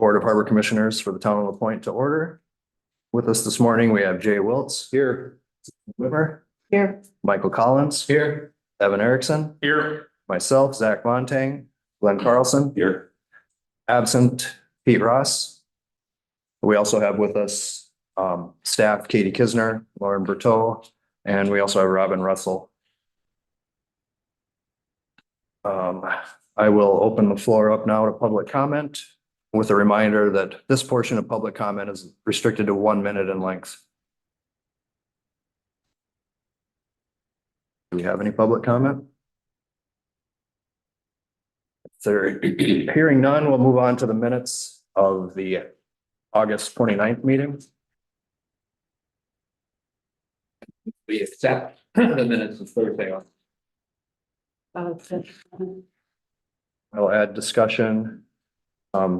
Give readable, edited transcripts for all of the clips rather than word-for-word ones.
Board of Harbor Commissioners for the town of LaPointe to order. With us this morning, we have Jay Wiltz. Here. Whitmer. Here. Michael Collins. Here. Evan Erickson. Here. Myself, Zach Montang. Glenn Carlson. Here. Absent, Pete Ross. We also have with us staff Katie Kisner, Lauren Berteau, and we also have Robin Russell. I will open the floor up now to public comment with a reminder that this portion of public comment is restricted to 1 minute in length. Do we have any public comment? If there, hearing none, we'll move on to the minutes of the August 29th meeting. We accept the minutes of Thursday. I'll add discussion.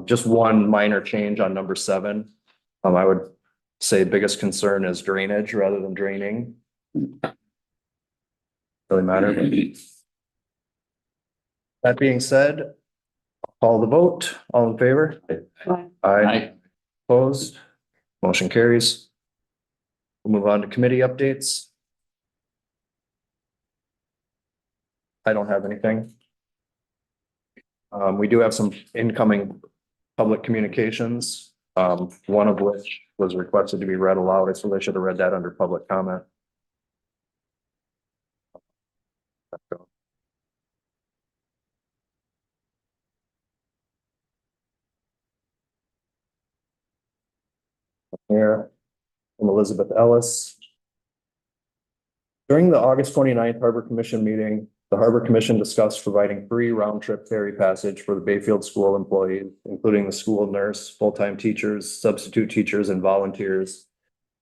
Just one minor change on number 7. I would say biggest concern is drainage rather than draining. Really matter. That being said, I'll call the vote. All in favor? Aye. Opposed? Motion carries. We'll move on to committee updates. I don't have anything. We do have some incoming public communications, one of which was requested to be read aloud, so I should have read that under public comment. Here, from Elizabeth Ellis. During the August 29th Harbor Commission meeting, the Harbor Commission discussed providing free round-trip ferry passage for the Bayfield School employees, including the school nurse, full-time teachers, substitute teachers, and volunteers,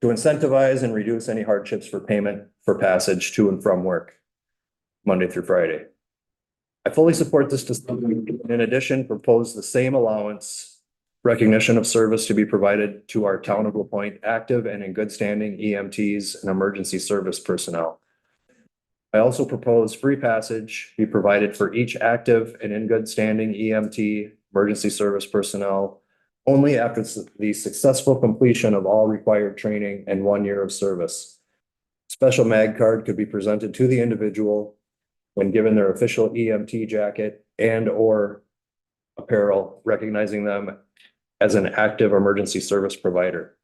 to incentivize and reduce any hardships for payment for passage to and from work, Monday through Friday. I fully support this decision. In addition, propose the same allowance recognition of service to be provided to our town of LaPointe active and in good standing EMTs and emergency service personnel. I also propose free passage be provided for each active and in good standing EMT emergency service personnel only after the successful completion of all required training and 1 year of service. Special MAG card could be presented to the individual when given their official EMT jacket and or apparel, recognizing them as an active emergency service provider.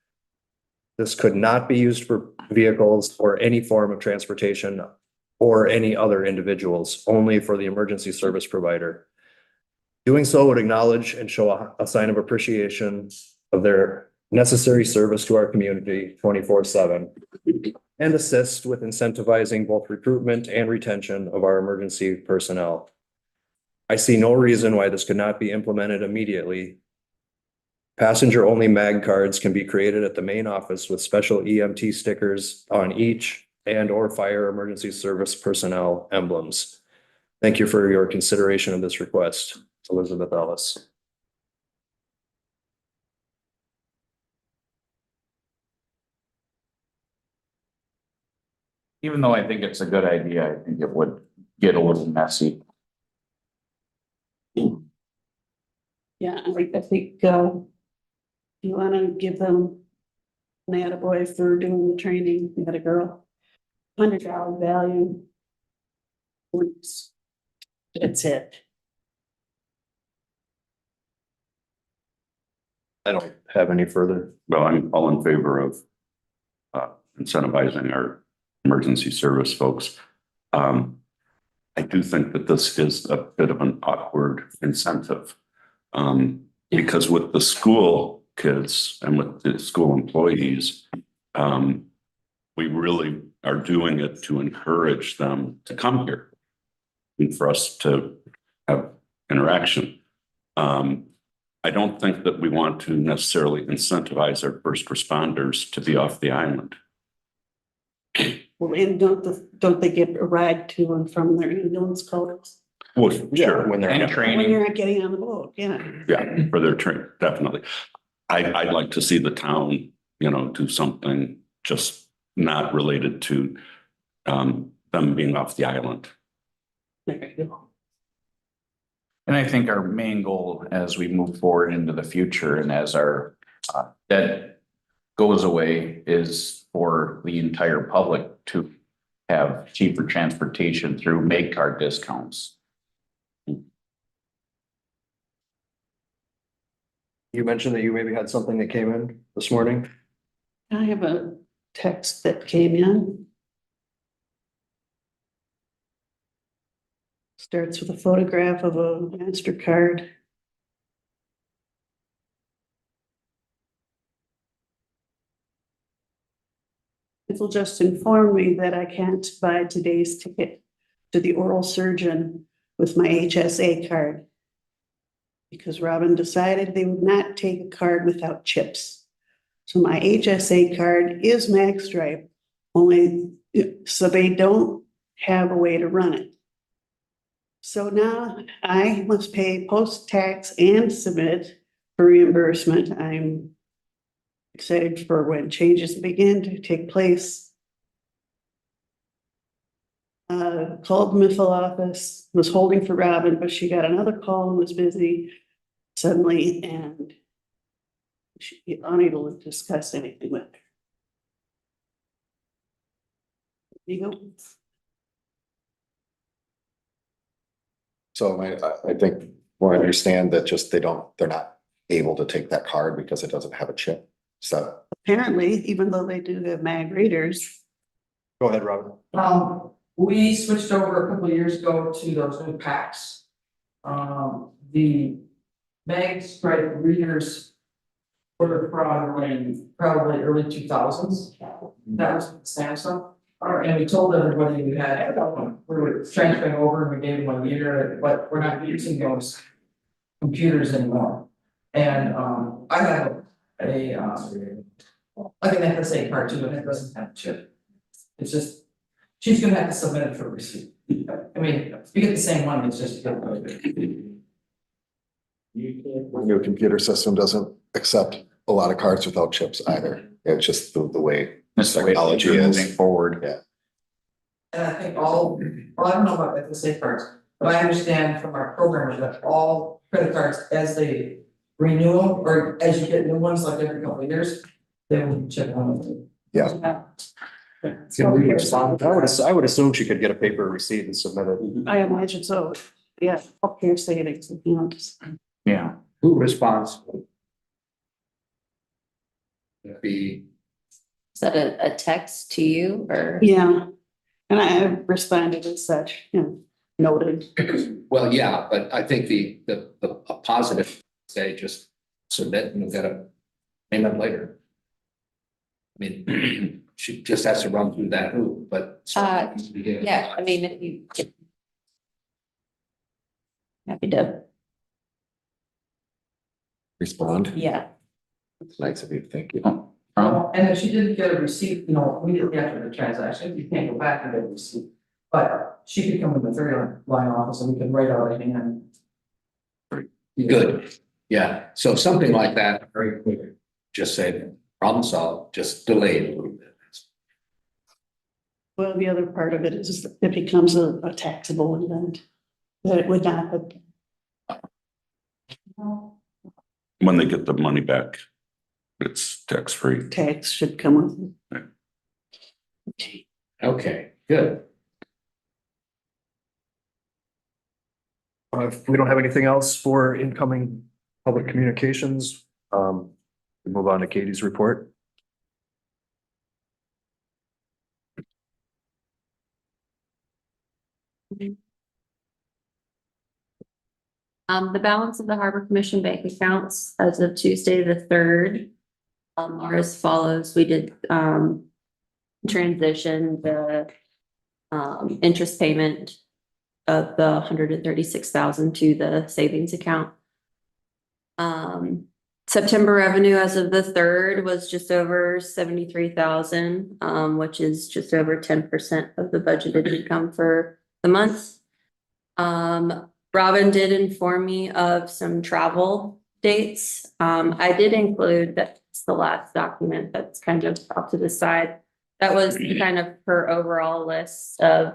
This could not be used for vehicles or any form of transportation or any other individuals, only for the emergency service provider. Doing so would acknowledge and show a sign of appreciation of their necessary service to our community 24/7 and assist with incentivizing both recruitment and retention of our emergency personnel. I see no reason why this could not be implemented immediately. Passenger-only MAG cards can be created at the main office with special EMT stickers on each and or fire emergency service personnel emblems. Thank you for your consideration of this request. Elizabeth Ellis. Even though I think it's a good idea, I think it would get a little messy. Yeah, I think, you wanna give them an attaboy for doing the training, you got a girl, $100 value. That's it. I don't have any further. Well, I'm all in favor of incentivizing our emergency service folks. I do think that this is a bit of an awkward incentive. Because with the school kids and with the school employees, we really are doing it to encourage them to come here and for us to have interaction. I don't think that we want to necessarily incentivize our first responders to be off the island. Well, and don't they get a ride to and from their ambulance calls? Well, Yeah, sure. when they're And on. training. When you're not getting on the boat, yeah. Yeah, for their train, definitely. I'd like to see the town, do something just not related to them being off the island. There you go. And I think our main goal as we move forward into the future and as our debt goes away is for the entire public to have cheaper transportation through make card discounts. You mentioned that you maybe had something that came in this morning. I have a text that came in. Starts with a photograph of a MasterCard. It will just inform me that I can't buy today's ticket to the oral surgeon with my HSA card. Because Robin decided they would not take a card without chips. So my HSA card is MagStripe, only so they don't have a way to run it. So now I must pay post-tax and submit for reimbursement. I'm excited for when changes begin to take place. Called the Miffle office, was holding for Robin, but she got another call and was busy suddenly and she'd be unable to discuss anything with her. You go. So I think, well, I understand that just they're not able to take that card because it doesn't have a chip. So, Apparently, even though they do have mag readers, Go ahead, Robin. We switched over a couple of years ago to those new packs. The MagStripe readers were from probably early 2000s. That was Samsung. And we told everybody we were transferring over and we gave them a year, but we're not using those computers anymore. And I have like an FSA card too, and it doesn't have a chip. It's just, she's gonna have to submit it for receipt. I mean, you get the same one, it's just. your computer system doesn't accept a lot of cards without chips either. It's just the way That's the way technology things are is. moving forward. Yeah. And I think well, I don't know about FSA cards, but I understand from our programmers that all credit cards, as they renew them, or as you get new ones, like every couple of years, they will chip on them. Yeah. Can we respond? I would assume she could get a paper receipt and submit it. I imagine so. Yeah, healthcare savings, you know, just. Yeah. Who responds? Be, Is that a text to you or? Yeah, and I responded as such, you know, noted. well, yeah, but I think a positive, say, just submit and we'll get a payment later. I mean, she just has to run through that hoop, but. Yeah, I mean, if you. Happy to, Respond. yeah. Nice of you. Thank you. And if she didn't get a receipt, you know, immediately after the transaction, you can't go back and get a receipt. But she could come in the third line office and we can write out a hand. Good, yeah, so something like that, very quick, just say, problem solved, just delay it a little bit. Well, the other part of it is it becomes a taxable event that it would not have. When they get the money back, it's tax-free. Tax should come with Right. it. Okay. Okay, good. If we don't have anything else for incoming public communications, we move on to Katie's report. The balance of the Harbor Commission bank accounts as of Tuesday, the 3rd, are as follows. We did, transition the, interest payment of the 136,000 to the savings account. September revenue as of the 3rd was just over 73,000, which is just over 10% of the budgeted income for the month. Robin did inform me of some travel dates. I did include, that's the last document that's kind of off to the side. That was kind of her overall list of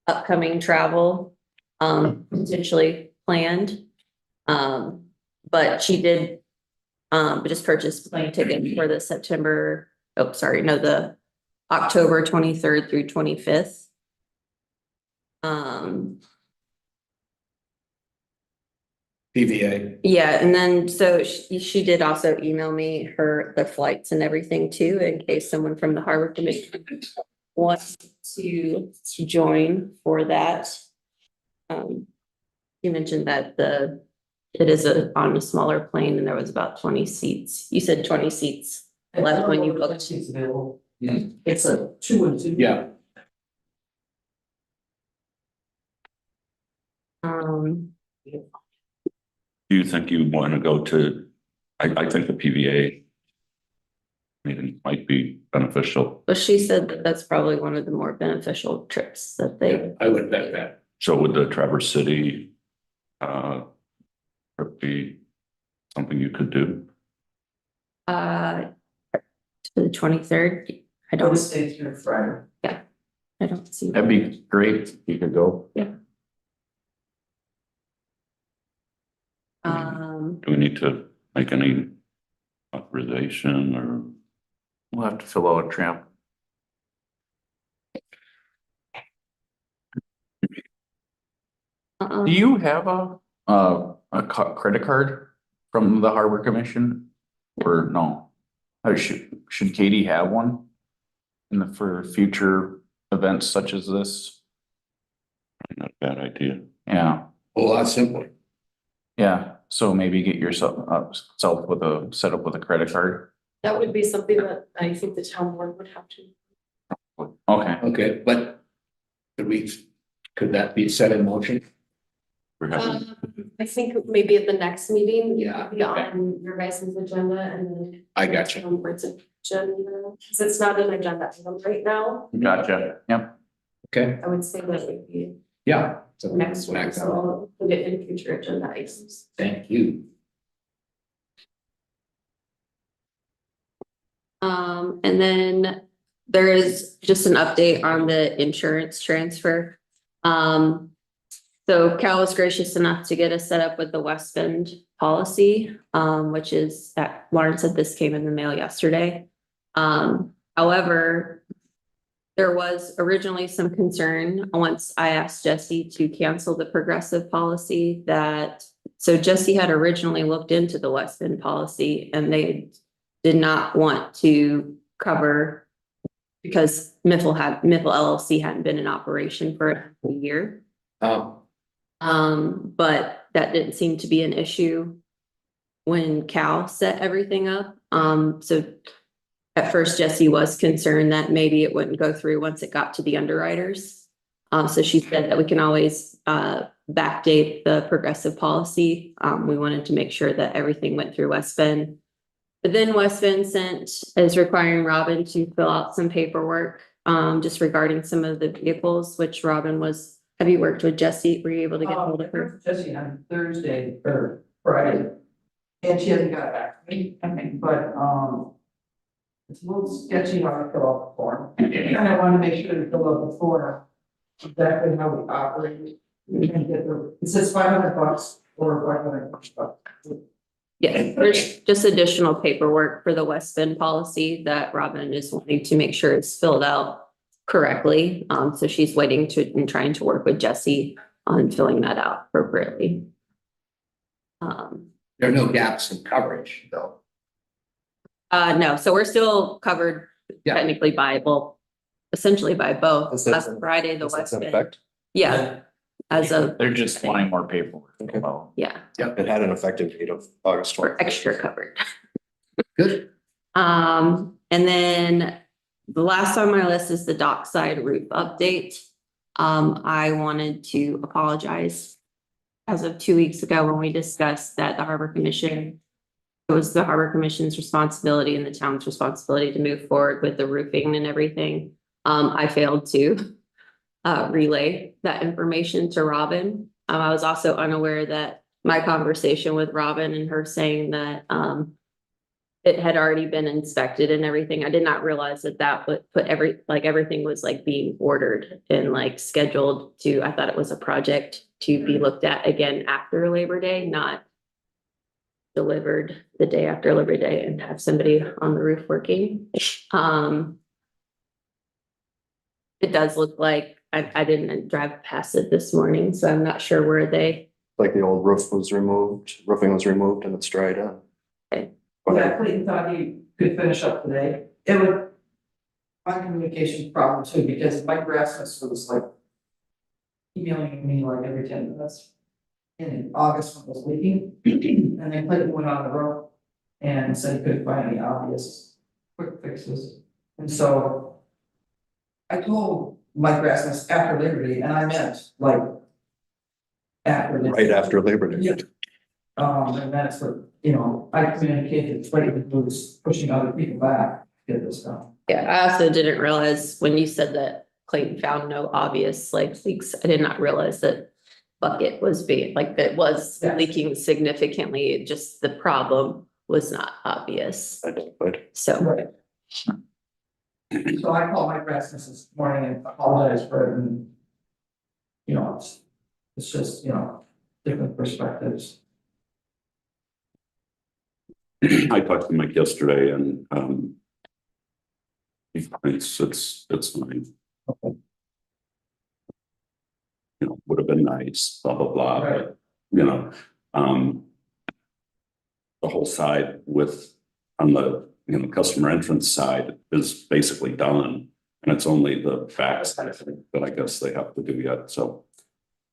upcoming travel, potentially planned. But she did just purchase plane tickets for the the October 23rd through 25th. PVA. Yeah, and then so she did also email me the flights and everything too, in case someone from the Harbor Commission wants to join for that. You mentioned that it is on a smaller plane and there was about 20 seats. You said 20 seats left when you booked. Seats available. Yeah. It's a 2 and 2. Yeah, Do you think you want to go to, I think the PVA meeting might be beneficial. But she said that that's probably one of the more beneficial trips that they, I would bet that. So would the Traverse City trip be something you could do? to the 23rd. I Don't don't, stay through Friday. I don't see. That'd be great if you could go. Do we need to make any authorization or? We'll have to fill out a tramp. Do you have credit card from the Harbor Commission? Or no? Or should Katie have one? For future events such as this? Not a bad idea. Yeah, A lot simpler. yeah, so maybe get yourself set up with a credit card. That would be something that I think the town board would have to. Okay, Okay, but could that be set in motion? We're having, I think maybe at the next meeting, you Yeah, could be okay. on your guys' agenda and then. I got you. town board's agenda, because it's not an agenda item right now. gotcha, yep. Okay, I would say that would be yeah. So next one, next so I'll put it in future agenda items. Thank you. And then there is just an update on the insurance transfer. So Cal was gracious enough to get us set up with the West Bend policy, which is that Lauren said this came in the mail yesterday. However, there was originally some concern once I asked Jesse to cancel the progressive policy so Jesse had originally looked into the West Bend policy and they did not want to cover because Miffle LLC hadn't been in operation for a year. But that didn't seem to be an issue when Cal set everything up. So at first Jesse was concerned that maybe it wouldn't go through once it got to the underwriters. So she said that we can always backdate the progressive policy. We wanted to make sure that everything went through West Bend. But then West Bend is requiring Robin to fill out some paperwork just regarding some of the vehicles, which Robin have you worked with Jesse? Were you able to get hold of her? Jesse on Thursday or Friday. And she hasn't got back to me, I think, but, it's a little sketchy how to fill out the form. And I want to make sure to fill out the form, exactly how we operate. We can get it says $500 or $500. Yeah, there's just additional paperwork for the West Bend policy that Robin is wanting to make sure it's filled out correctly. So she's waiting and trying to work with Jesse on filling that out appropriately. There are no gaps in coverage, though. No, so we're still covered Yeah. technically essentially by both. This is Last in- Friday, the Is West that in Bend. effect? Yeah, as of, They're just wanting more paperwork. Okay. about- yeah, It had an effective date of August we're 12th. extra covered. Good. And then the last on my list is the dockside roof update. I wanted to apologize. As of 2 weeks ago, when we discussed that it was the Harbor Commission's responsibility and the town's responsibility to move forward with the roofing and everything. I failed to relay that information to Robin. I was also unaware that my conversation with Robin and her saying that it had already been inspected and everything. I did not realize that would put everything was like being ordered and like scheduled I thought it was a project to be looked at again after Labor Day, not delivered the day after Labor Day and have somebody on the roof working. It does look like, I didn't drive past it this morning, so I'm not sure where they, Like the old roofing was removed and it's dried out. Yeah, Clayton thought he could finish up today. It would. My communication problem too, because Mike Rasmus was like. Emailing me like every 10 minutes. In August when it was leaking, and then Clayton went on the road. And said he couldn't find any obvious quick fixes. And so. I told Mike Rasmus after Labor Day, and I meant like. After. Labor Day. Right after Labor Day. Yeah. And that's what, I communicated, Clayton was pushing other people back to get this done. yeah, I also didn't realize when you said that Clayton found no obvious like leaks, I did not realize that bucket was being, like, that was Yeah. leaking significantly, it just the problem was not obvious, Identified. so. Right. So I called Mike Rasmus this morning and apologized for it and. It's just, different perspectives. I talked to Mike yesterday and, he thinks it's fine. Would have been nice, blah, blah, blah, Right. but, the whole side on the, customer entrance side is basically done. And it's only the back side that I guess they have to do yet, so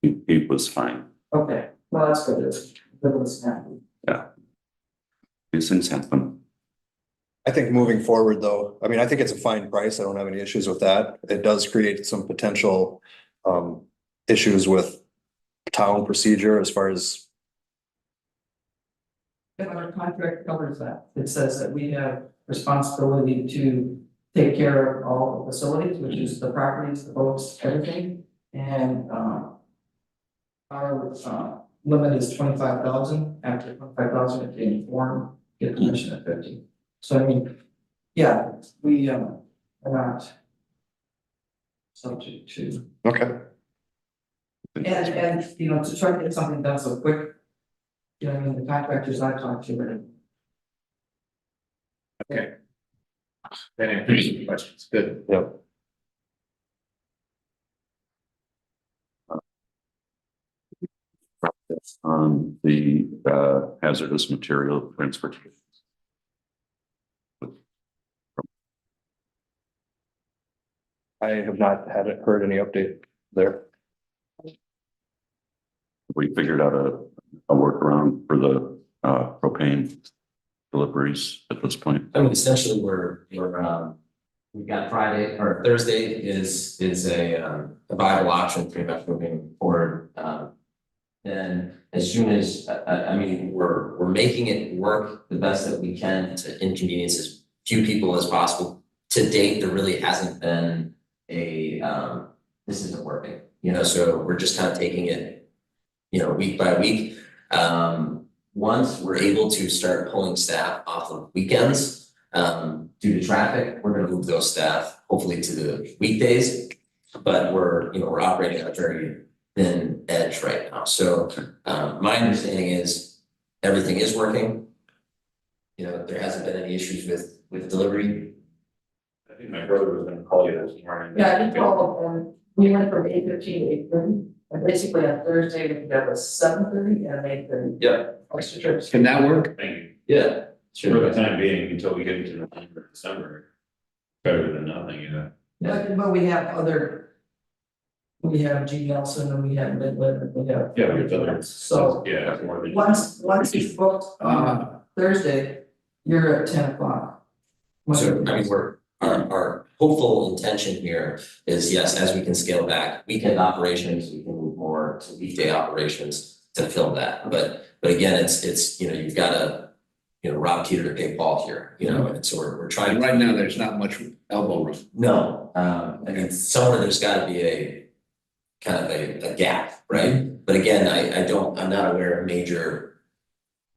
he was fine. Okay, well, that's good. It's good to listen. These things happen. I think moving forward, though, I mean, I think it's a fine price. I don't have any issues with that. It does create some potential issues with town procedure as far as, If our contract covers that, it says that we have responsibility to take care of all the facilities, which is the properties, the boats, everything. And our limit is 25,000. After 25,000, if they inform, get commission at 50. So I mean, yeah, we are not subject to. okay, And to try to get something done so quick. The contractors I talked to are. Okay. That answers the questions, good. yep. On the hazardous material transportation. I have not heard any update there. We figured out a workaround for the propane deliveries at this point. I mean, essentially, we've got Friday or Thursday is a viable option pretty much moving forward. Then as soon as, I mean, we're making it work the best that we can to inconvenience as few people as possible. To date, there really hasn't been this isn't working, so we're just kind of taking it, week by week. Once we're able to start pulling staff off of weekends, due to traffic, we're gonna move those staff hopefully to the weekdays. But we're operating at a very thin edge right now. So my understanding is everything is working. There hasn't been any issues with delivery. I think my brother was gonna call you this morning. Yeah, I did call them, we went from 8:15 to 8:30, and basically on Thursday, we got a 7:30 and an 8:30. Yeah. Extra trips. Can that work? Yeah. For the time being, until we get into November, December, better than nothing, But we have we have G. Nelson and we have Midland and we have. Yeah, we have others. So Yeah, more than. once it's booked on Thursday, you're at 10:00. So I mean, our hopeful intention here is, yes, as we can scale back weekend operations, we can move more to weekday operations to fill that. But again, it's you've got to rob Peter to pay Paul here, and so we're trying. And right now, there's not much elbow room. No, I mean, somewhere there's got to be a kind of a gap, right? But again, I'm not aware of major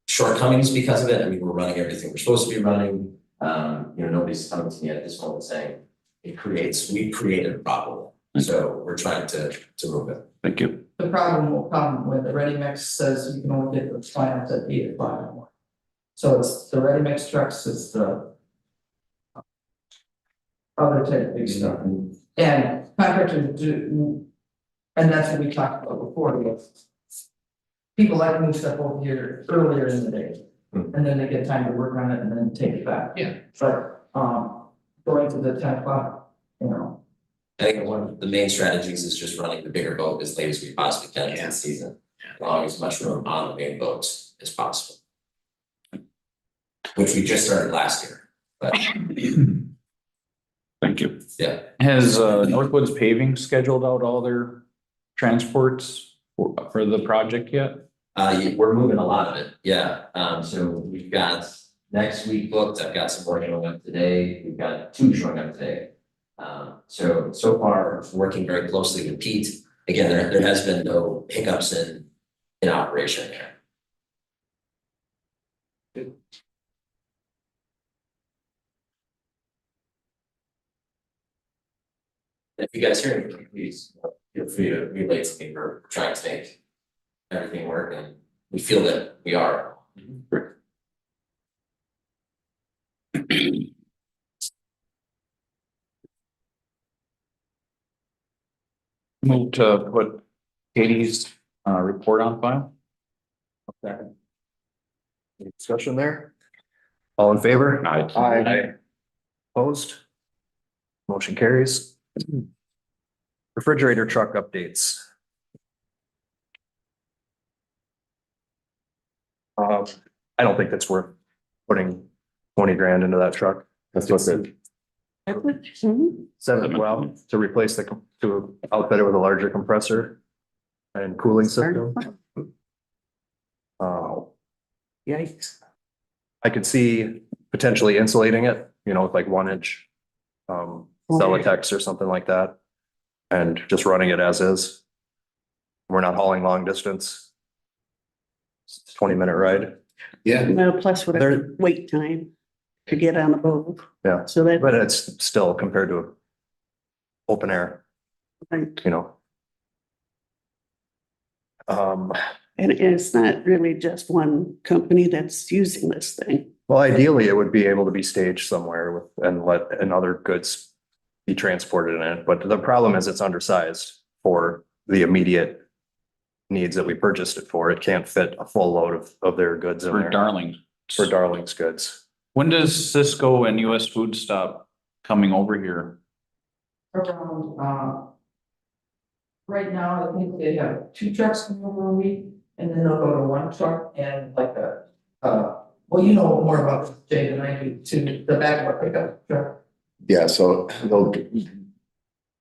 shortcomings because of it. I mean, we're running everything we're supposed to be running. Nobody's coming to me at this moment saying we created a problem. So we're trying to move it. Thank you. The problem will come when the ready mix says you can only get the plans at 8:00 in the morning. So it's the ready mix trucks, it's the other type of big stuff, and contractors do, and that's what we talked about before, was people like to move stuff over here earlier in the day, and then they get time to work on it and then take it back. Yeah. But, going to the 10 o'clock, you know, I think one of the main strategies is just running the bigger boat as late as we possibly can in the season. Allowing as much room on the main boats as possible. Which we just started last year, but Thank you. yeah, Has Northwoods Paving scheduled out all their transports for the project yet? we're moving a lot of it, yeah. So we've got next week booked, I've got some work showing up today, we've got 2 showing up today. So far, working very closely with Pete. Again, there has been no hiccups in operation there. If you guys hear anything, please feel free to relay to me. We're trying to make everything work, and we feel that we are. Move to put Katie's report on file. Okay. Any discussion there? All in favor? Aye. Opposed? Motion carries. Refrigerator truck updates. I don't think that's worth putting 20 grand into that truck. That's what's it, Mhm. 712 to replace to outfit it with a larger compressor and cooling system. Yikes. I could see potentially insulating it, with like 1 inch Celotex or something like that. And just running it as is. We're not hauling long distance. It's a 20-minute ride. Yeah, No, plus There- whatever wait time to get on the boat. Yeah. So that, But it's still compared to open air, right. And it's not really just one company that's using this thing. Well, ideally, it would be able to be staged somewhere and other goods be transported in it, but the problem is it's undersized for the immediate needs that we purchased it for. It can't fit a full load of their goods in For there. Darling. For Darling's goods. When does Cisco and US Food stop coming over here? around, right now, I think they have 2 trucks coming over a week, and then they'll go to 1 truck and like well, you know more about this, Jay, than I do, to the back of our pickup truck. Yeah, so they'll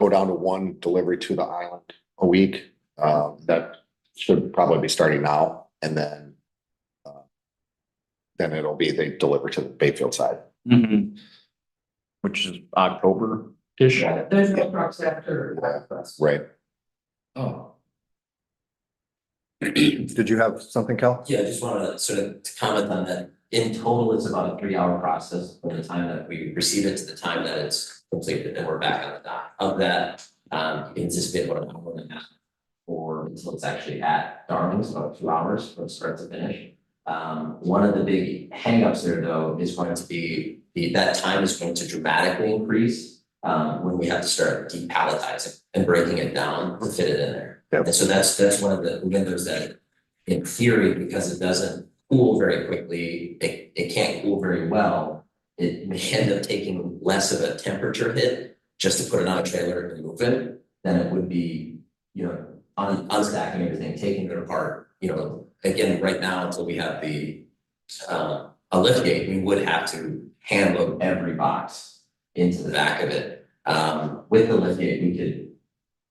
go down to 1 delivery to the island a week. That should probably be starting now, and then it'll be they deliver to the Bayfield side. Mhm. Which is October-ish. Yeah, there's no trucks after. Right. oh, Did you have something, Cal? Yeah, I just wanted to sort of to comment on that. In total, it's about a 3-hour process from the time that we receive it to the time that it's completed and we're back on the dock. Of that, you can anticipate about an hour and a half or until it's actually at Darling's, about 2 hours from start to finish. One of the big hangups there though is going to be that time is going to dramatically increase when we have to start depalletizing and breaking it down to fit it in there. Yep. And so that's one of the windows that in theory, because it doesn't cool very quickly, it can't cool very well. It may end up taking less of a temperature hit just to put it on a trailer and move it than it would be, unstacking everything, taking it apart. Again, right now, until we have a lift gate, we would have to hand load every box into the back of it. With the lift gate, we could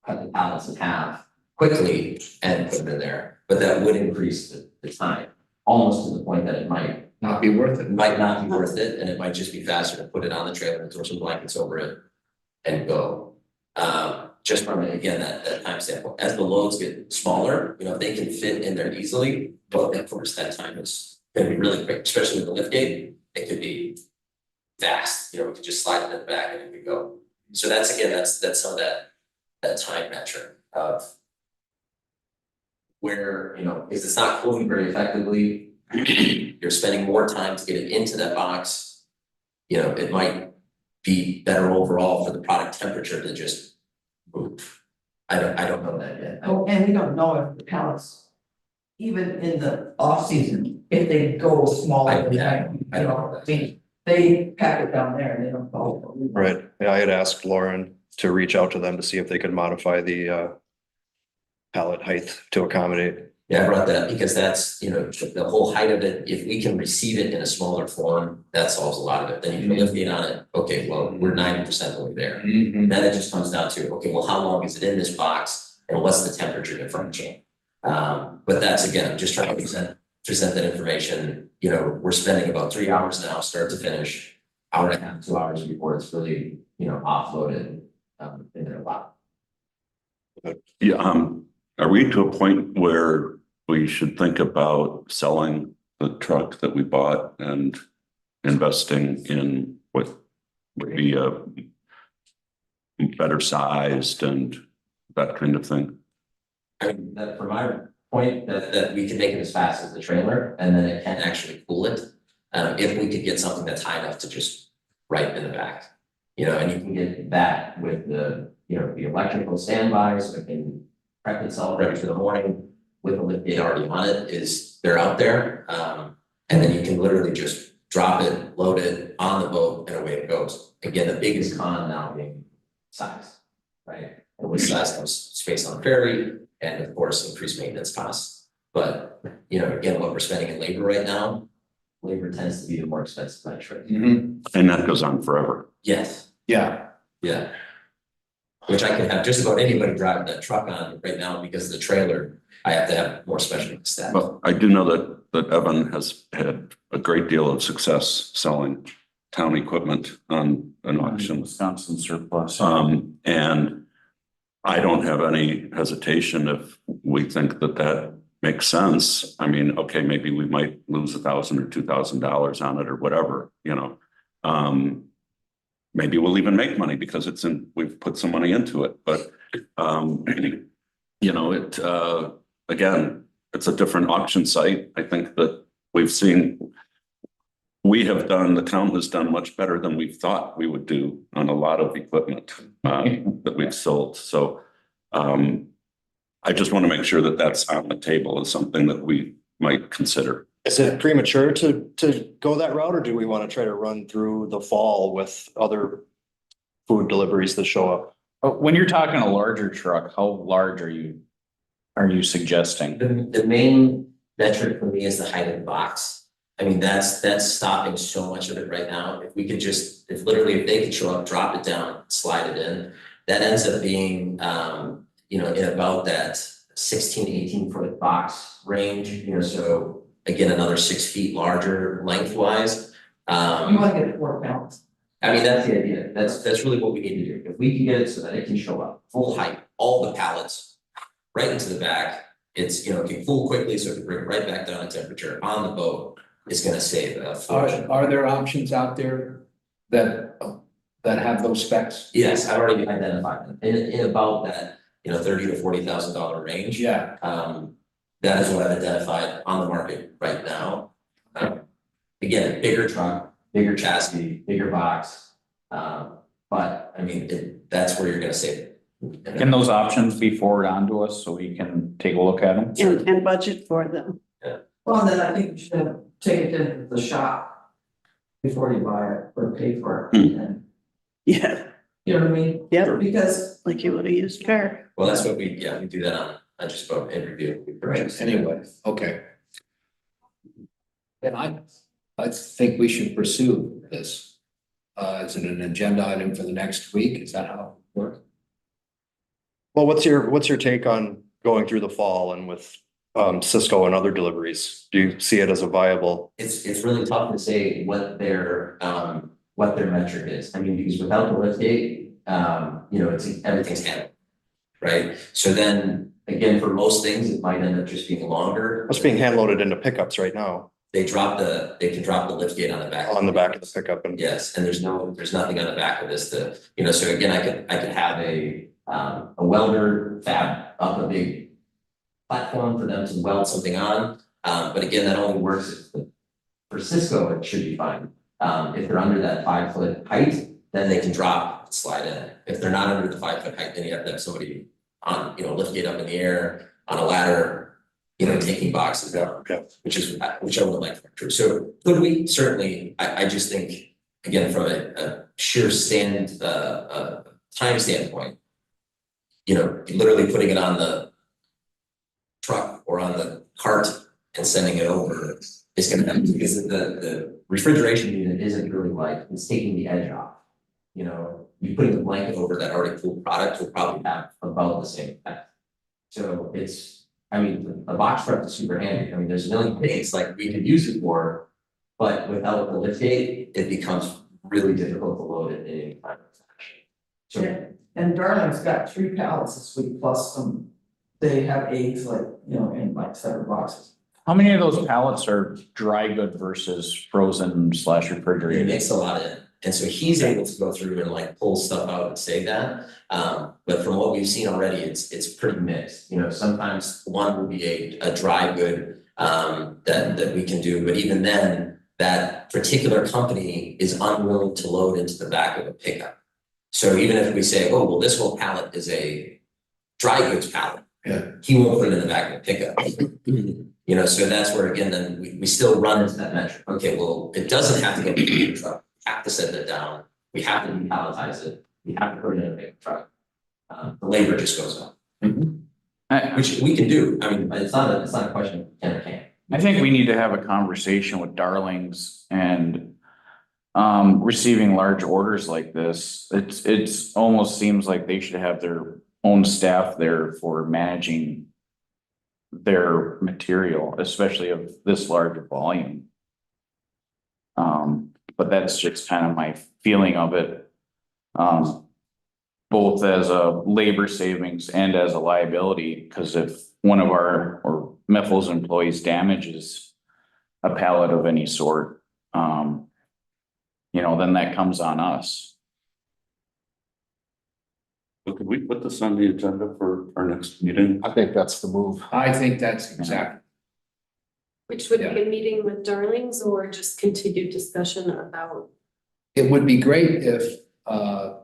cut the pallets in half quickly and put them in there, but that would increase the time, almost to the point that it might not be worth it. not be worth it, and it might just be faster to put it on the trailer and throw some blankets over it and go. Just from, again, that time standpoint, as the loads get smaller, if they can fit in there easily, well, of course, that time is gonna be really quick, especially with the lift gate, it could be fast, we could just slide it in the back and it could go. So that's some of that time metric of where, because it's not cooling very effectively, you're spending more time to get it into that box. You know, it might be better overall for the product temperature to just move. I don't know that yet. Oh, and we don't know if the pallets, even in the off season, if they go smaller than that, I you don't know, know. I mean, they pack it down there and they don't go. Right, yeah, I had asked Lauren to reach out to them to see if they could modify the pallet height to accommodate. Yeah, I brought that up because that's, you know, the whole height of it, if we can receive it in a smaller form, that solves a lot of it. Then you can lift it on it, okay, well, we're 90% of the way there. Mhm. Then it just comes down to, okay, well, how long is it in this box and what's the temperature differential? But that's again, I'm just trying to present that information, you know, we're spending about 3 hours now, start to finish, hour and a half, 2 hours before it's really, you know, offloaded in their lap. Yeah, are we to a point where we should think about selling the truck that we bought and investing in what would be a better sized and that kind of thing? I mean, that from my point, that we can make it as fast as the trailer and then it can actually cool it. If we could get something that's high enough to just right in the back, you know, and you can get that with the, you know, the electrical standby, so it can prep itself ready for the morning with the lift gate already on it, is they're out there. And then you can literally just drop it, load it on the boat and away it goes. Again, the biggest con now being size, right? And with size comes space on the ferry and of course increased maintenance costs. But, you know, again, what we're spending in labor right now, labor tends to be the more expensive metric. Mhm. And that goes on forever. Yes, Yeah, yeah. Which I could have just about anybody driving that truck on right now because of the trailer. I have to have more specialist staff. Well, I do know that Evan has had a great deal of success selling town equipment on an auction. Wisconsin surplus. And I don't have any hesitation if we think that that makes sense. I mean, okay, maybe we might lose $1,000 or $2,000 on it or whatever, you know. Maybe we'll even make money because we've put some money into it, but you know, again, it's a different auction site. I think that the town has done much better than we thought we would do on a lot of equipment that we've sold. So I just want to make sure that that's on the table as something that we might consider. Is it premature to go that route, or do we want to try to run through the fall with other food deliveries that show up? But when you're talking a larger truck, how large are you suggesting? The main metric for me is the height of the box. I mean, that's stopping so much of it right now. If we could just, if they could show up, drop it down, slide it in, that ends up being, you know, in about that 16 to 18 foot box range, you know, so again, another 6 feet larger lengthwise. You want to get it 4 pounds. I mean, that's the idea. That's really what we need to do. If we can get it so that it can show up full height, all the pallets right into the back, it's, you know, it can cool quickly, so it can bring it right back down to temperature on the boat. It's gonna save a fortune. are there options out there that have those specs? Yes, I've already identified them in about that, you know, $30,000 to $40,000 range. Yeah. That is what I've identified on the market right now. Again, bigger truck, bigger chassis, bigger box. But I mean, that's where you're gonna save it. Can those options be forwarded on to us so we can take a look at them? And budget for them. Well, and then I think you should take it to the shop before you buy it or pay for it. And, Yeah, you know what I mean? yeah, Because, like you would have used car. Well, that's what we do that on just about in review. Anyway, okay. Then I think we should pursue this. Is it an agenda item for the next week? Is that how it works? Well, what's your take on going through the fall and with Cisco and other deliveries? Do you see it as a viable? It's really tough to say what their metric is. I mean, because without the lift gate, you know, everything's handled. Right? So then again, for most things, it might end up just being longer. It's being hand loaded into pickups right now They can drop the lift gate on the back. on the back of the pickup, and Yes, and there's nothing on the back of this to, you know, so again, I could have a welder fab up a big platform for them to weld something on. But again, that only works for Cisco, it should be fine. If they're under that 5 foot height, then they can drop, and slide in. If they're not under the 5 foot height, then you have to have somebody on, lift it up in the air on a ladder, taking boxes down, which I would like to do. So could we? Certainly, I just think, again, from a sheer time standpoint, literally putting it on the truck or on the cart and sending it over is gonna happen, because the refrigeration unit isn't really like, it's taking the edge off. You putting a blanket over that already cooled product will probably have about the same effect. So a box truck is super handy. There's a million things like we could use it for, but without the lift gate, it becomes really difficult to load it in any kind of fashion. So Yeah, and Darling's got 3 pallets this week plus some, they have eggs like, in like 7 boxes. How many of those pallets are dry good versus frozen / it refrigerated? makes a lot in. And so he's able to go through and like pull stuff out and save that. But from what we've seen already, it's pretty mixed. Sometimes one will be a dry good that we can do, but even then, that particular company is unwilling to load into the back of a pickup. So even if we say, oh, well, this whole pallet is a dry goods pallet, he won't put it in the back of a pickup. So that's where, again, then we still run into that metric. Okay, well, it doesn't have to go in the truck. We have to set it down. We have to depalletize it. We have to put it in a big truck. The labor just goes up, which we can do. It's not a question of can or can't. I think we need to have a conversation with Darlings and receiving large orders like this. It's almost seems like they should have their own staff there for managing their material, especially of this large volume. But that's just kind of my feeling of it. Both as a labor savings and as a liability, because if one of our or Mephal's employees damages a pallet of any sort, then that comes on us. So could we put this on the agenda for our next meeting? I think that's the move. I think that's exactly. Which would be a meeting with Darlings or just continued discussion about? It would be great if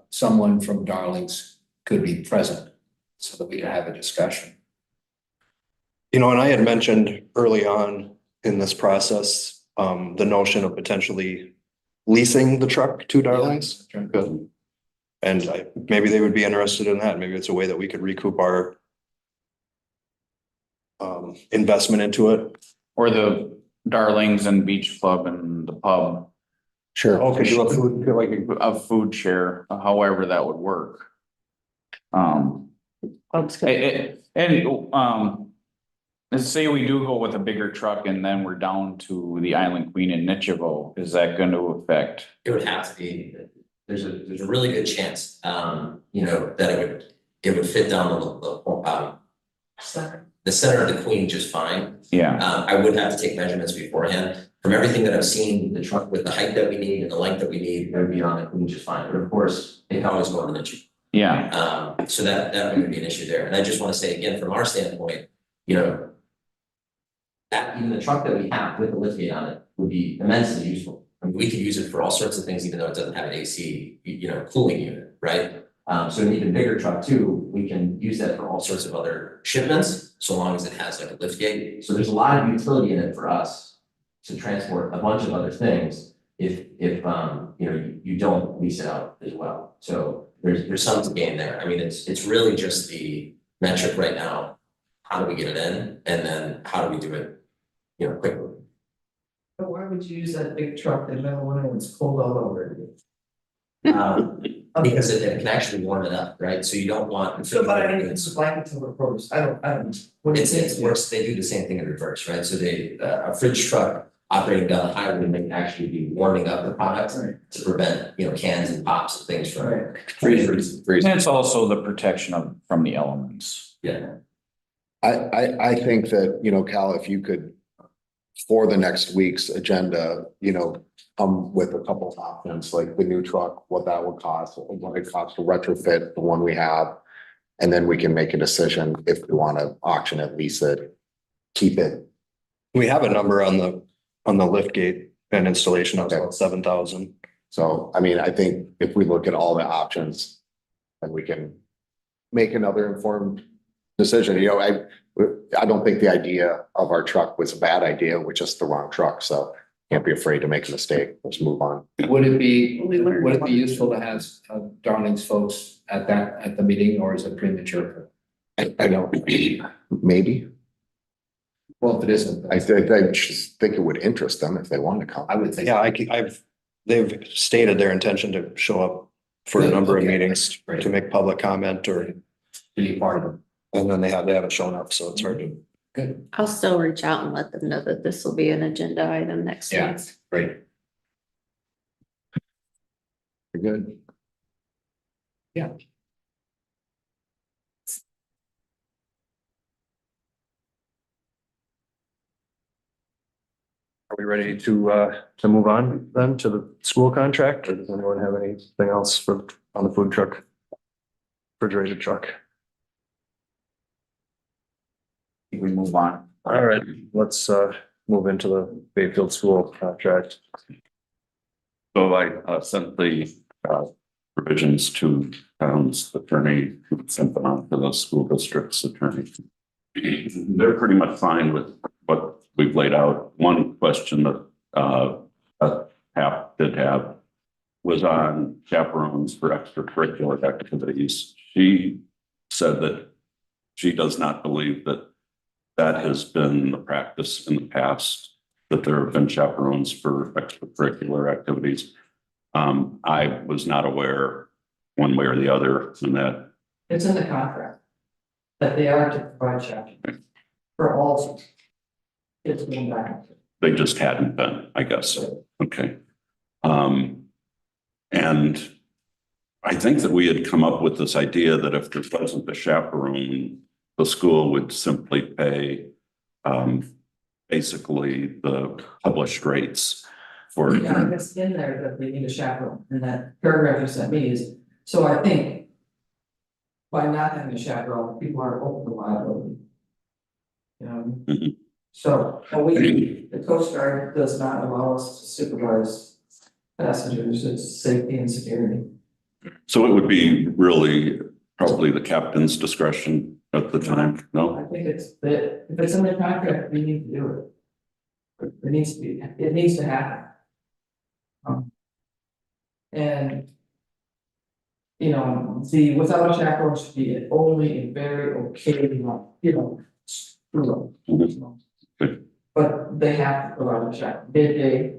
someone from Darlings could be present so that we could have a discussion. And I had mentioned early on in this process, the notion of potentially leasing the truck to Darlings. Good. And maybe they would be interested in that. Maybe it's a way that we could recoup our investment into it. Or the Darlings and Beach Club and the pub. Sure. Okay, do a food, like A food share, however that would work. Let's say we do go with a bigger truck and then we're down to the Island Queen in Nichevo, is that going to affect? It would have to be, there's a really good chance, that it would fit down the center of the Queen just fine. Yeah, I would have to take measurements beforehand. From everything that I've seen, the truck with the height that we need and the length that we need, it would be on the Queen just fine. But of course, it can always go on the Nichevo. yeah, So that would be an issue there. And I just want to say again, from our standpoint, that even the truck that we have with the liftgate on it would be immensely useful. We could use it for all sorts of things, even though it doesn't have an AC, cooling unit, right? So an even bigger truck too, we can use that for all sorts of other shipments, so long as it has like a liftgate. So there's a lot of utility in it for us to transport a bunch of other things if you don't lease it out as well. So there's some to gain there. It's really just the metric right now. How do we get it in? And then how do we do it, quickly? But why would you use that big truck in the middle when it's cold all over? Because it can actually warm it up, right? So you don't want. So, but it's a blanket to reverse. I don't. What do you think? It works, they do the same thing in reverse, right? So a fridge truck operating down the highway may actually be warming up the product to prevent, cans and pops and things from freezing. and it's also the protection from the elements. Yeah. I think that, Cal, if you could, for the next week's agenda, come with a couple of options, like the new truck, what that would cost, what it costs to retrofit the one we have. And then we can make a decision if we want to auction it, lease it, keep it, We have a number on the lift gate and installation of Okay. about 7,000. So, I mean, I think if we look at all the options, then we can make another informed decision. You know, I don't think the idea of our truck was a bad idea, with just the wrong truck, so can't be afraid to make a mistake. Let's move on. Would it be, We learned would it a be useful to have Darling's folks at the meeting, or is it premature? I don't, maybe. Well, if it isn't, I just think it would interest them if they want to come. I would think. Yeah, they've stated their intention to show up for a Good, number of okay. meetings Great. to make public comment or, Be part of it. and then they haven't shown up, so it's hard to. Good, I'll still reach out and let them know that this will be an agenda item next Yeah. week. great. Good. Are we ready to move on then to the school contract, or does anyone have anything else on the food truck? Refrigerated truck? We move on. All right, let's move into the Bayfield School contract. So I sent the provisions to town's attorney, who sent them out to the school district's attorney. They're pretty much fine with what we've laid out. One question that HAP did have was on chaperones for extracurricular activities. She said that she does not believe that that has been the practice in the past, that there have been chaperones for extracurricular activities. I was not aware one way or the other in that. It's in the contract that they are to provide chaperones for all kids going back. They just hadn't been, I guess. Okay. And I think that we had come up with this idea that if there wasn't a chaperone, the school would simply pay basically the published rates for. Yeah, it's in there that they need a chaperone, and that paragraph you sent me is, so I think by not having a chaperone, people are open to liability. You know, Mhm. so, the Coast Guard does not allow us to supervise passengers, it's safety and security. So it would be really probably the captain's discretion at the time, I no? think it's that, if it's in the contract, we need to do it. It needs to happen. And. You know, without a chaperone should be only a very occasional, screw up. Good. But they have to provide a chaperone, midday,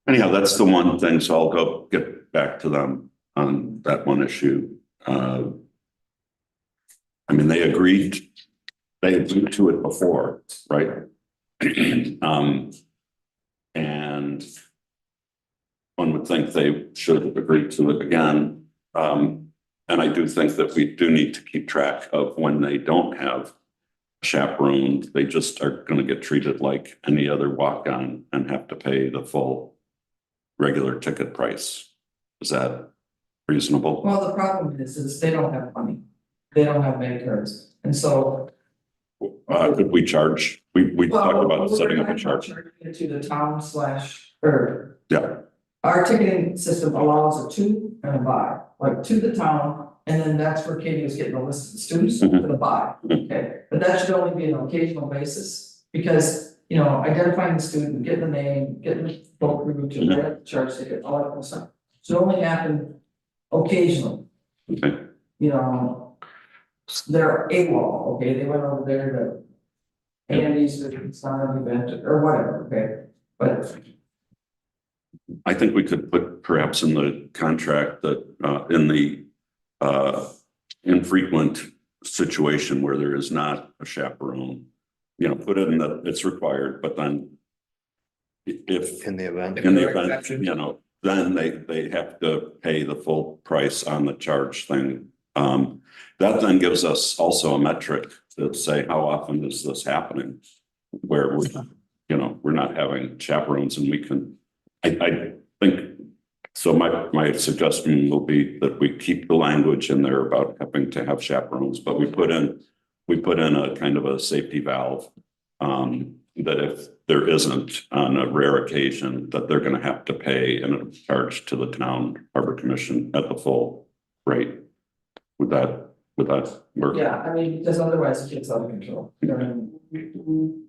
Anyhow, that's the one thing, so I'll go get back to them on that one issue. I mean, they agreed to it before, right? And one would think they should have agreed to it again. And I do think that we do need to keep track of when they don't have chaperoned, they just are going to get treated like any other walk-on and have to pay the full regular ticket price. Is that reasonable? Well, the problem is they don't have money, they don't have many cards, and so. Could we charge? We talked about setting up a charge. Charging it to the town or Yeah, our ticketing system allows a to and a buy, like to the town, and then that's where Katie was getting the list of the students for the buy. Okay, but that should only be on an occasional basis, because, identifying the student, getting the name, getting the book route to the charge ticket, all that kind of stuff. Should only happen occasionally, okay. they're AWOL, okay, they went over there to Andy's, it's not an event, or whatever, okay, but. I think we could put perhaps in the contract that in the infrequent situation where there is not a chaperone, put in that it's required, but then if In the event. in the event, then they have to pay the full price on the charge thing. That then gives us also a metric to say, how often is this happening? Where we're not having chaperones, and we can, I think, so my suggestion will be that we keep the language in there about having to have chaperones, but we put in we put in a kind of a safety valve. That if there isn't on a rare occasion that they're gonna have to pay and it'll be charged to the town harbor commission at the full rate. Would that work? Yeah, I mean, because otherwise it gets out of control. You know what I mean?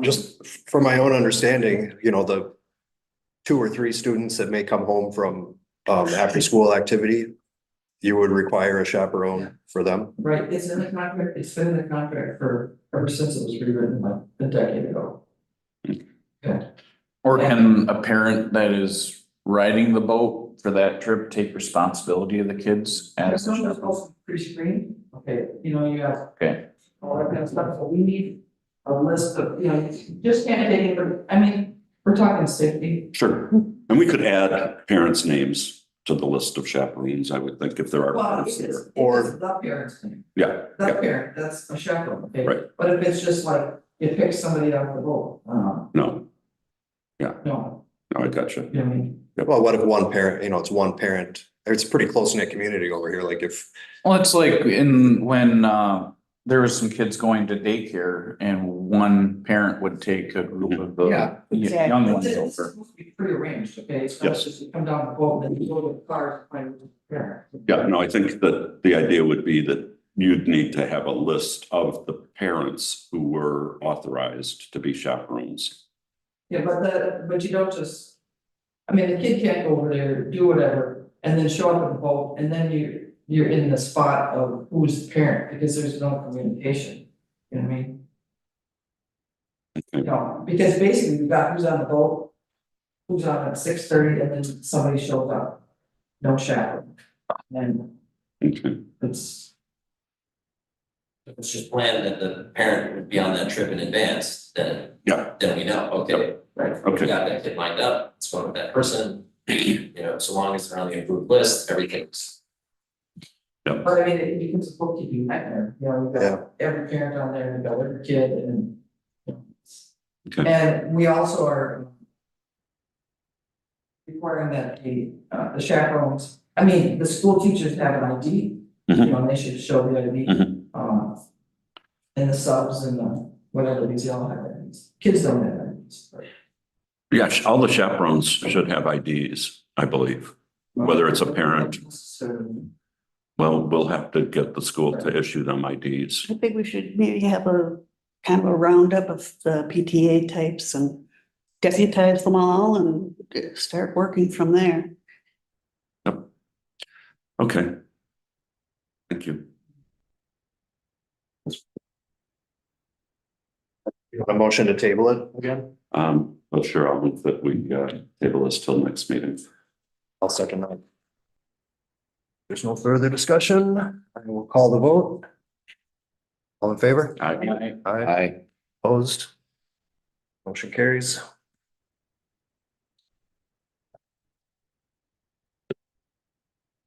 Just from my own understanding, the 2 or 3 students that may come home from after school activity, you would require a chaperone for them. Right, it's in the contract, it's been in the contract for, ever since it was rewritten like a decade ago. Okay, Or can a parent that is riding the boat for that trip take responsibility of the kids as a some of those chaperone? also pre-screened, okay, you know, you have Okay, all that kind of stuff, so we need a list of, you just can't take it, but, I mean, we're talking safety. Sure, and we could add parents' names to the list of chaperones, I would think, if there are Well, parents if it's, there. if it's the parent's name, Yeah, the yeah, parent, that's a chaperone, okay? Right. But if it's just like, you pick somebody out of the boat, no, no, I got you. you know what I mean? Well, what if one parent, it's one parent, it's a pretty close knit community over here, like if, well, it's like when there was some kids going to daycare and one parent would take a group of the Yeah, young It's ones it's over. supposed to be prearranged, okay, it's not Yes. just you come down the boat and then you go to the car and find a parent. Yeah, no, I think that the idea would be that you'd need to have a list of the parents who were authorized to be chaperones. Yeah, but you don't just, I mean, the kid can't go over there, do whatever, and then show up at the boat, and then you're in the spot of who's the parent, because there's no communication, you know what I mean? You know, because basically you got who's on the boat, who's on at 6:30, and then somebody shows up, no chaperone. And Okay, it's, If it's just planned that the parent would be on that trip in advance, then yeah, we know, okay, right, we okay, got that kid lined up, it's going with that person. You know, so long as they're on the approved list, everything's. but I mean, it becomes a bookkeeping nightmare, you know, you got every parent on there, you got every kid, and. You know, okay, And we also are. Requiring that the chaperones, I mean, the school teachers have an ID, you Mhm. know, and they should show the ID. Mhm. And the subs and the, whatever these all have IDs, kids don't have IDs. but- yeah, all the chaperones should have IDs, I believe. Whether it's a parent. So, Well, we'll have to get the school to issue them IDs. I think we should maybe have a kind of a roundup of the PTA types and deputize them all and start working from there. Okay. Thank you. you want a motion to table it again? Well, sure, I'll move that we table this till next meeting. I'll second that. There's no further discussion. I will call the vote. All in favor? Aye. Aye. Opposed? Motion carries.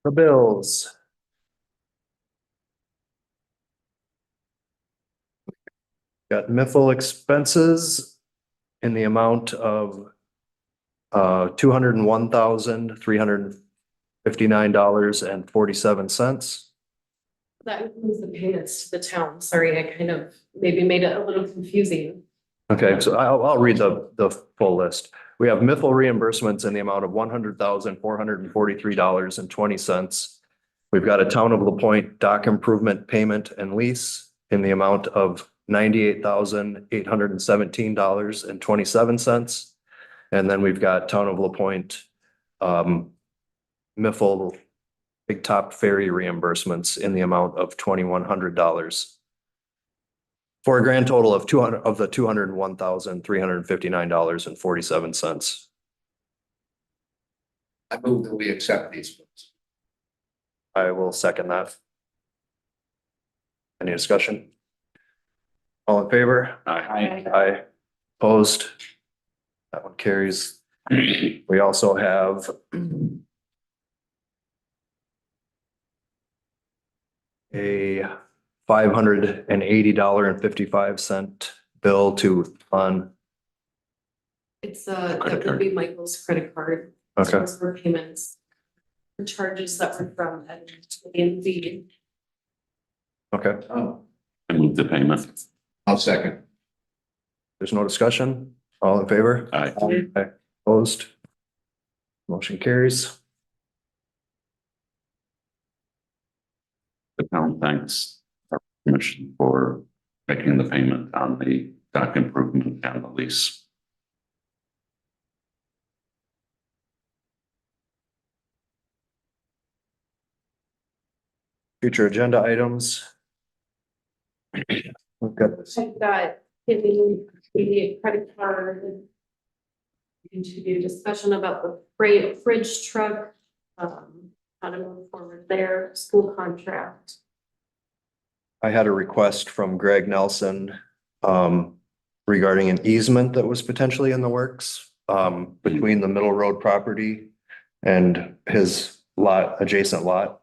The bills. Got Miffle expenses in the amount of $201,359.47. That includes the payments to the town. Sorry, I kind of maybe made it a little confusing. Okay, so I'll read the full list. We have Miffle reimbursements in the amount of $100,443.20. We've got a Town of LaPointe dock improvement payment and lease in the amount of $98,817.27. And then we've got Town of LaPointe Miffle Big Top Ferry reimbursements in the amount of $2,100. For a grand total of $201,359.47. I move that we accept these. I will second that. Any discussion? All in favor? Aye. Aye. Opposed? That one carries. We also have a $580.55 bill to fund. It's Credit that would card. be Michael's credit card. Okay. Those were payments. For charges that were from Airbnb. Okay. oh, I move the payment. I'll second. There's no discussion? All in favor? Aye. Aye. Opposed? Motion carries. The town thanks our commission for making the payment on the dock improvement and the lease. Future agenda items. We've got I've got giving the credit card. Continue discussion about the fridge truck, how to move forward there, school contract. I had a request from Greg Nelson regarding an easement that was potentially in the works between the Middle Road property and his lot, adjacent lot.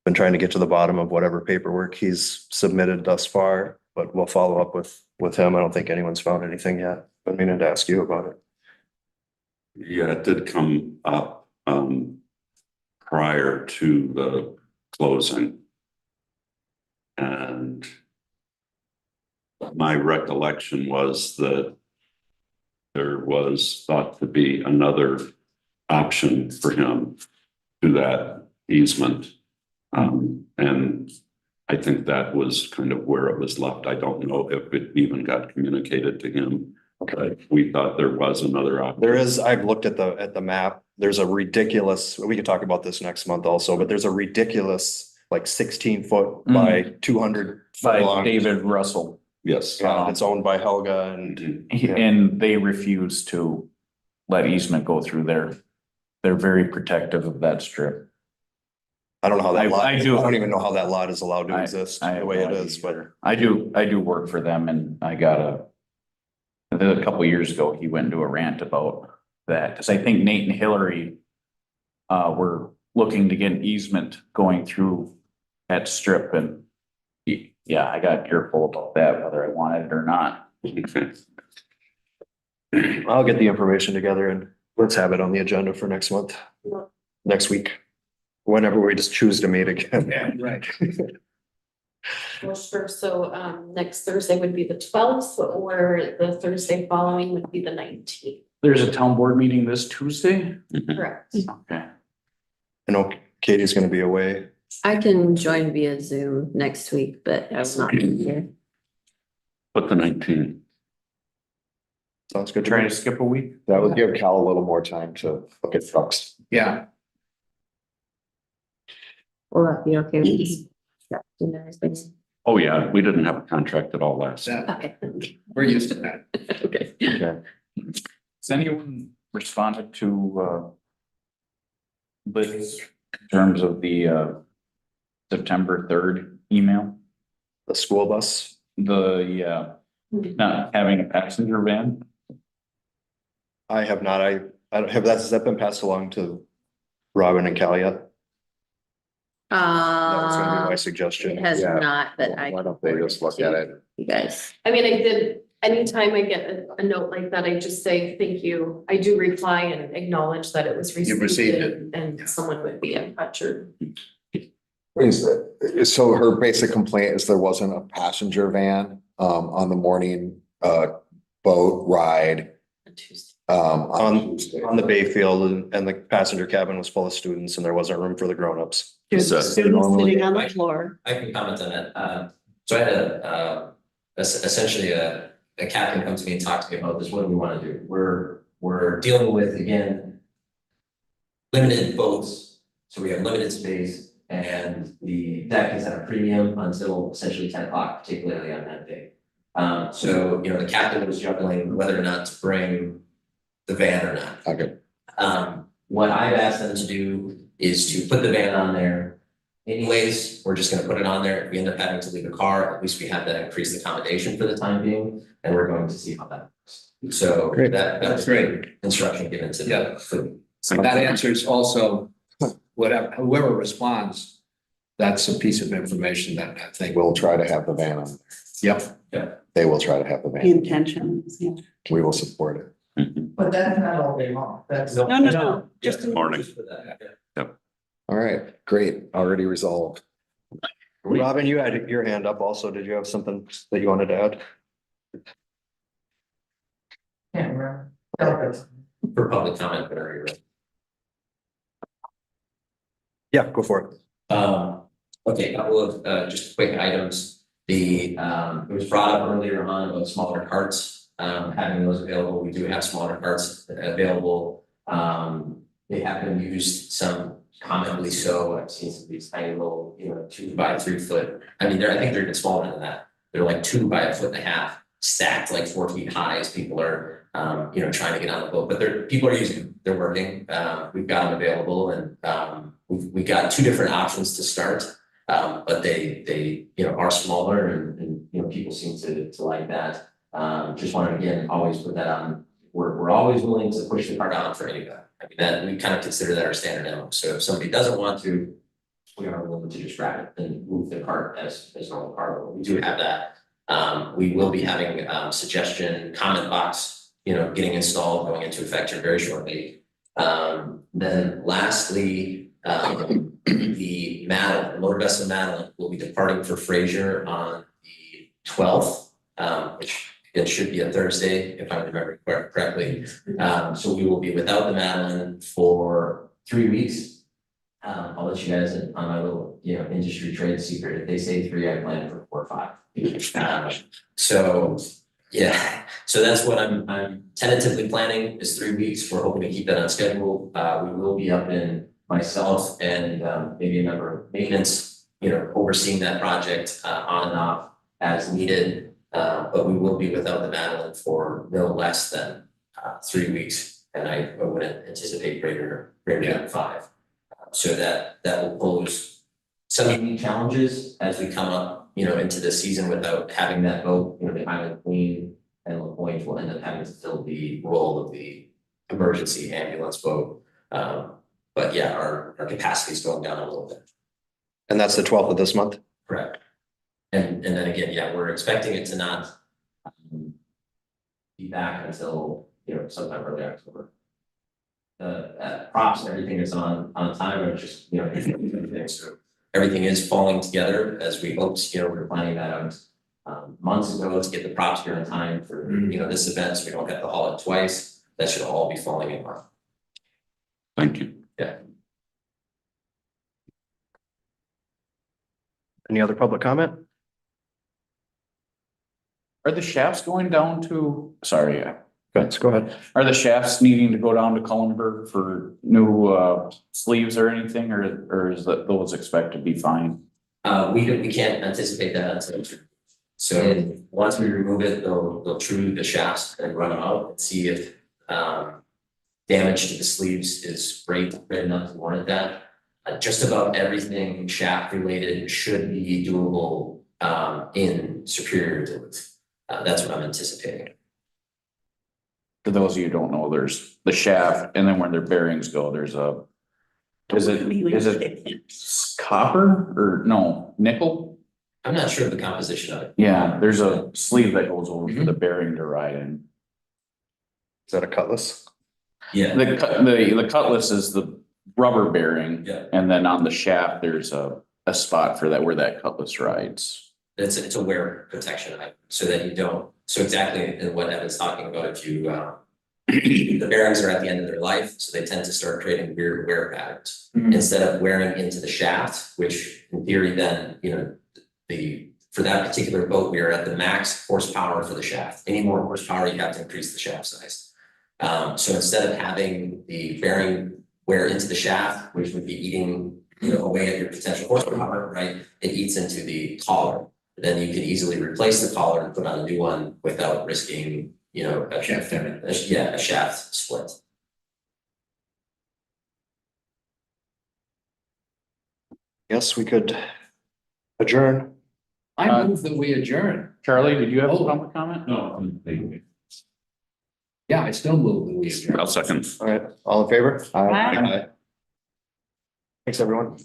Been trying to get to the bottom of whatever paperwork he's submitted thus far, but we'll follow up with him. I don't think anyone's found anything yet. I meaning to ask you about it. Yeah, it did come up prior to the closing. And my recollection was that there was thought to be another option for him to that easement. And I think that was kind of where it was left. I don't know if it even got communicated to him. Okay, we thought there was another option. There is, I've looked at the map. There's a ridiculous, we can talk about this next month also, but there's a ridiculous like 16-foot by 200 foot By long. David Russell. Yes. Yeah, it's owned by Helga and And they refuse to let easement go through there. They're very protective of that strip. I don't know how that lot, I I do- don't even know how that lot is allowed to I- exist I the way it have no is, but I do work for them and I got a couple years ago, he went into a rant about that, because I think Nate and Hillary were looking to get an easement going through that strip and yeah, I got earful about that, whether I wanted it or not. Okay. I'll get the information together and let's have it on the agenda for next month, next week. Whenever we just choose to meet again. Right. Well, sure, so next Thursday would be the 12th, or the Thursday following would be the 19th, There's a town board meeting this Tuesday? correct? Okay. I know Katie's gonna be away. I can join via Zoom next week, but I will not be here. But the 19. Sounds good. Trying to skip a week? That would give Cal a little more time to look at trucks. Yeah. Will that be okay with you? Yeah, you know, it's been- Oh, yeah, we didn't have a contract at all last. Okay. We're used to that. Okay. Okay. Has anyone responded to Liz in terms of the September 3rd email? The school bus. Not having a passenger van? I have not, I don't have, has that been passed along to Robin and Cal yet? That was gonna be my It suggestion. has Yeah. not, but I. Why don't they just look at it? You guys. I mean, I did, anytime I get a note like that, I just say, thank you. I do reply and acknowledge that it was received. received it. And someone would be in touch or. So her basic complaint is there wasn't a passenger van on the morning boat ride on Tuesday. on Tuesday. On the Bayfield and the passenger cabin was full of students and there wasn't room for the grownups. There's that students normally- sitting on the floor. I can comment on it. So I had essentially a captain come to me and talk to me about this. What do we want to do? We're dealing with, again, limited boats, so we have limited space, and the deck is at a premium until essentially 10 o'clock, particularly on that day. So, you know, the captain was juggling whether or not to bring the van or not. Okay. What I've asked them to do is to put the van on there. Anyways, we're just gonna put it on there. If we end up having to leave a car, at least we have that increased accommodation for the time being, and we're going to see how that works. So Great. that's great instruction given to Yeah. the fleet. That answers also whatever, whoever responds, that's a piece of information that I think We'll try to have the van on. Yep. They will try to have the The van. intention, yeah. We will support it. But that's not all day long, that's. No, just. Yeah. Morning. Just for that, yeah. All right, great. Already resolved. Robin, you had your hand up also. Did you have something that you wanted to add? Can't remember. For public comment, but are you ready? Yeah, go for it. Okay, a couple of, just quick items. It was brought up earlier on about smaller carts, having those available. We do have smaller carts available. They have been used, some commonly so. I've seen some of these tiny little, 2 by 3 foot. I mean, I think they're even smaller than that. They're like 2 by 1.5 feet, stacked like 4 feet high as people are, trying to get on the boat, but people are using them. They're working. We've got them available, and we got 2 different options to start. But they are smaller, and people seem to like that. Just want to again always put that on. We're always willing to push the cart on for anybody. I mean, that we kind of consider that our standard minimum. So if somebody doesn't want to, we are willing to just grab it and move the cart as normal cargo. We do have that. We will be having suggestion comment box, getting installed, going into effect here very shortly. Then lastly, the Madeline, Lower Bessa Madeline will be departing for Fraser on the 12th, which it should be a Thursday, if I remember correctly. So we will be without the Madeline for 3 weeks. I'll let you guys in on my little, industry trade secret. If they say 3, I plan for 4 or 5. So yeah, so that's what I'm tentatively planning is 3 weeks. We're hoping to keep that on schedule. We will be up in myself and maybe a member of maintenance, overseeing that project on and off as needed. But we will be without the Madeline for no less than 3 weeks, and I wouldn't anticipate greater than 5. So that will pose some unique challenges as we come up, into the season without having that boat. The Island Queen and La Pointe will end up having to fill the role of the emergency ambulance boat. But yeah, our capacity is going down a little bit. And that's the 12th of this month? Correct. And then again, yeah, we're expecting it to not be back until, sometime early October. Props and everything is on time, and just, everything. So everything is falling together as we hoped. We were planning that out months ago to get the props here in time for, this event, so we don't have to haul it twice. That should all be falling in line. Thank you. Yeah. Any other public comment? Are the shafts going down to, sorry, Go ahead. are the shafts needing to go down to Cullenberg for new sleeves or anything, or is that those expect to be fine? We can't anticipate that until. So once we remove it, they'll true the shafts and run them out and see if damage to the sleeves is great enough to warrant that. Just about everything shaft related should be doable in Superior Duluth. That's what I'm anticipating. For those of you who don't know, there's the shaft, and then where their bearings go, there's a. Is it copper or no, nickel? I'm not sure of the composition of it. Yeah, there's a sleeve that goes over for the bearing to ride in. Is that a cutlass? Yeah. The cutlass is the rubber bearing. Yeah. And then on the shaft, there's a spot for that where that cutlass rides. It's a wear protection item so that you don't, so exactly what Evan's talking about, if you, the bearings are at the end of their life, so they tend to start creating weird wear patterns. Instead of wearing into the shaft, which in theory then, for that particular boat, we are at the max horsepower for the shaft. Any more horsepower, you have to increase the shaft size. So instead of having the bearing wear into the shaft, which would be eating, away at your potential horsepower, right? It eats into the collar. Then you can easily replace the collar and put on a new one without risking, a shaft damage. A shaft split. Yes, we could adjourn. I move that we adjourn. Charlie, did you have a public comment? No. Yeah, I still move that we adjourn. I'll second. All right, all in favor? Aye. Thanks, everyone.